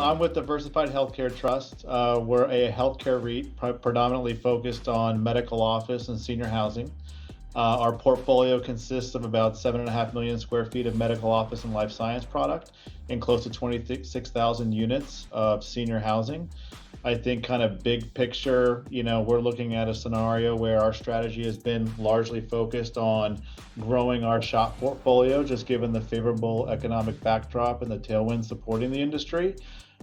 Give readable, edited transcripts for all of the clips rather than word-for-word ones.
I'm with Diversified Healthcare Trust. We're a healthcare REIT predominantly focused on medical office and senior housing. Our portfolio consists of about 7.5 million square feet of medical office and life science product and close to 26,000 units of senior housing. I think kind of big picture, we're looking at a scenario where our strategy has been largely focused on growing our SHOP portfolio, just given the favorable economic backdrop and the tailwinds supporting the industry.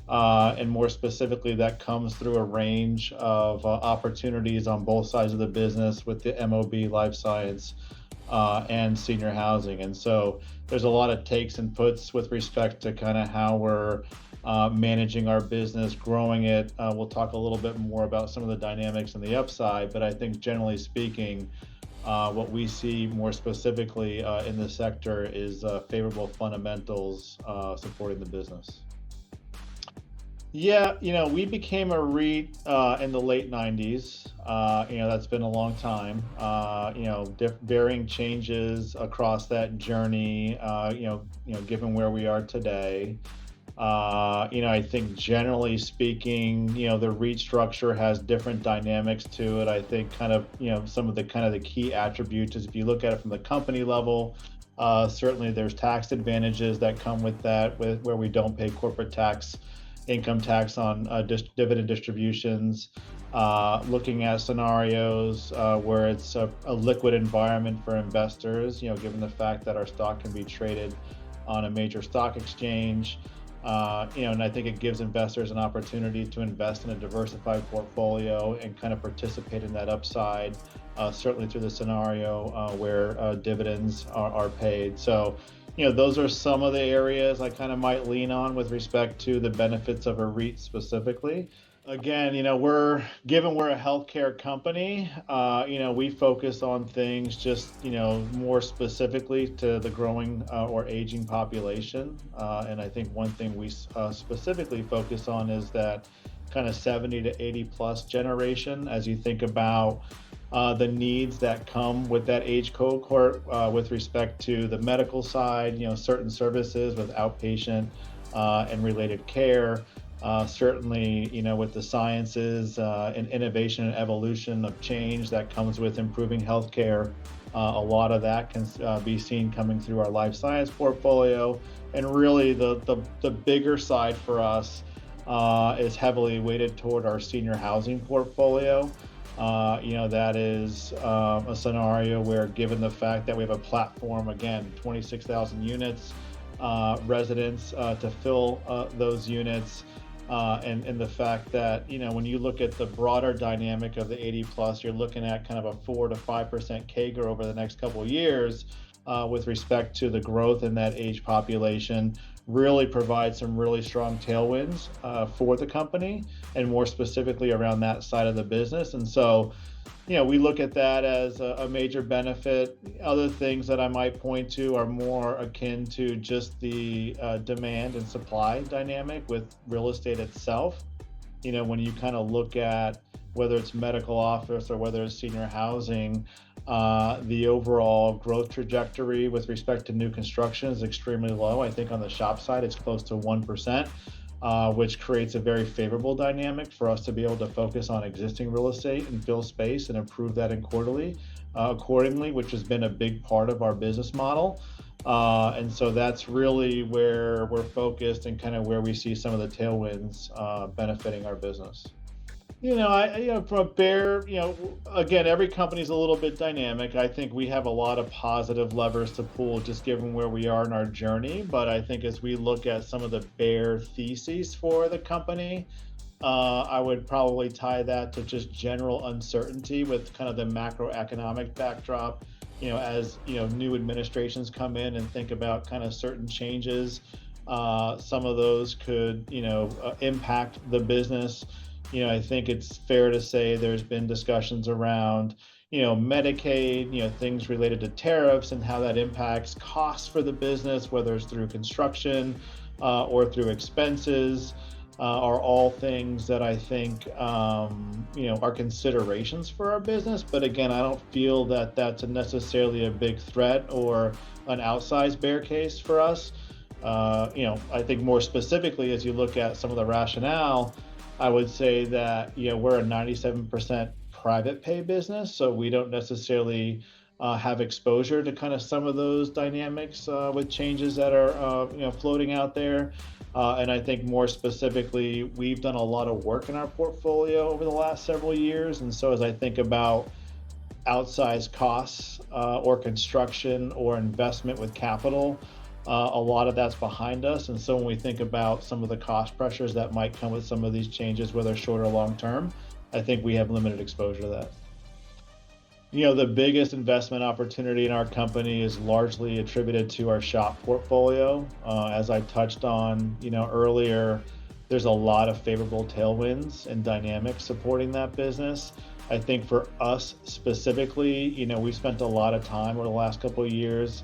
And more specifically, that comes through a range of opportunities on both sides of the business with the MOB, life science, and senior housing. And so there's a lot of takes and puts with respect to kind of how we're managing our business, growing it. We'll talk a little bit more about some of the dynamics and the upside, but I think generally speaking, what we see more specifically in the sector is favorable fundamentals supporting the business. Yeah, we became a REIT in the late 90s. That's been a long time. Varying changes across that journey, given where we are today. I think generally speaking, the REIT structure has different dynamics to it. I think some of the key attributes is if you look at it from the company level, certainly there's tax advantages that come with that, where we don't pay corporate tax, income tax on dividend distributions. Looking at scenarios where it's a liquid environment for investors, given the fact that our stock can be traded on a major stock exchange. And I think it gives investors an opportunity to invest in a diversified portfolio and kind of participate in that upside, certainly through the scenario where dividends are paid. So, those are some of the areas I kind of might lean on with respect to the benefits of a REIT specifically. Again, we're a healthcare company, we focus on things just, more specifically to the growing or aging population. And I think one thing we specifically focus on is that kind of 70 to 80 plus generation, as you think about the needs that come with that age cohort with respect to the medical side, certain services with outpatient and related care. Certainly, with the sciences and innovation and evolution of change that comes with improving healthcare, a lot of that can be seen coming through our life science portfolio. And really, the bigger side for us is heavily weighted toward our senior housing portfolio. That is a scenario where, given the fact that we have a platform, again, 26,000 units, residents to fill those units. And the fact that, when you look at the broader dynamic of the 80 plus, you're looking at kind of a 4 to 5% CAGR over the next couple of years with respect to the growth in that age population, really provides some really strong tailwinds for the company, and more specifically around that side of the business. And so, we look at that as a major benefit. Other things that I might point to are more akin to just the demand and supply dynamic with real estate itself. When you kind of look at whether it's medical office or whether it's senior housing, the overall growth trajectory with respect to new construction is extremely low. I think on the SHOP side, it's close to 1%. Which creates a very favorable dynamic for us to be able to focus on existing real estate and fill space and improve that accordingly, which has been a big part of our business model. And so that's really where we're focused and kind of where we see some of the tailwinds benefiting our business. From a bear, again, every company's a little bit dynamic. I think we have a lot of positive levers to pull just given where we are in our journey. But I think as we look at some of the bear theses for the company, I would probably tie that to just general uncertainty with kind of the macroeconomic backdrop. As new administrations come in and think about kind of certain changes, some of those could, impact the business. I think it's fair to say there's been discussions around, Medicaid, things related to tariffs and how that impacts costs for the business, whether it's through construction or through expenses, are all things that I think, are considerations for our business. But again, I don't feel that that's necessarily a big threat or an outsized bear case for us. I think more specifically, as you look at some of the rationale, I would say that, we're a 97% private pay business, so we don't necessarily have exposure to kind of some of those dynamics with changes that are, floating out there. And I think more specifically, we've done a lot of work in our portfolio over the last several years. And so as I think about outsized costs or construction or investment with capital, a lot of that's behind us. And so when we think about some of the cost pressures that might come with some of these changes, whether short or long term, I think we have limited exposure to that. The biggest investment opportunity in our company is largely attributed to our shop portfolio. As I touched on, earlier, there's a lot of favorable tailwinds and dynamics supporting that business. I think for us specifically, we've spent a lot of time over the last couple of years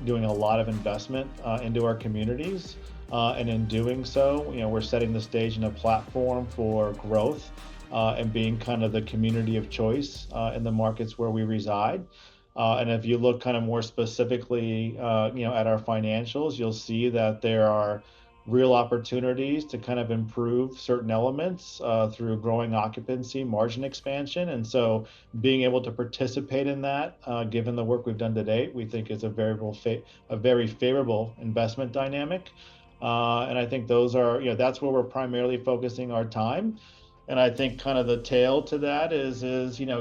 doing a lot of investment into our communities. And in doing so, we're setting the stage and a platform for growth and being kind of the community of choice in the markets where we reside. And if you look kind of more specifically, at our financials, you'll see that there are real opportunities to kind of improve certain elements through growing occupancy, margin expansion. And so being able to participate in that, given the work we've done to date, we think is a very favorable investment dynamic. And I think that's where we're primarily focusing our time. And I think kind of the tail to that is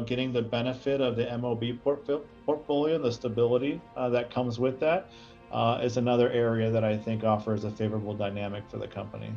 getting the benefit of the MOB portfolio, the stability that comes with that is another area that I think offers a favorable dynamic for the company.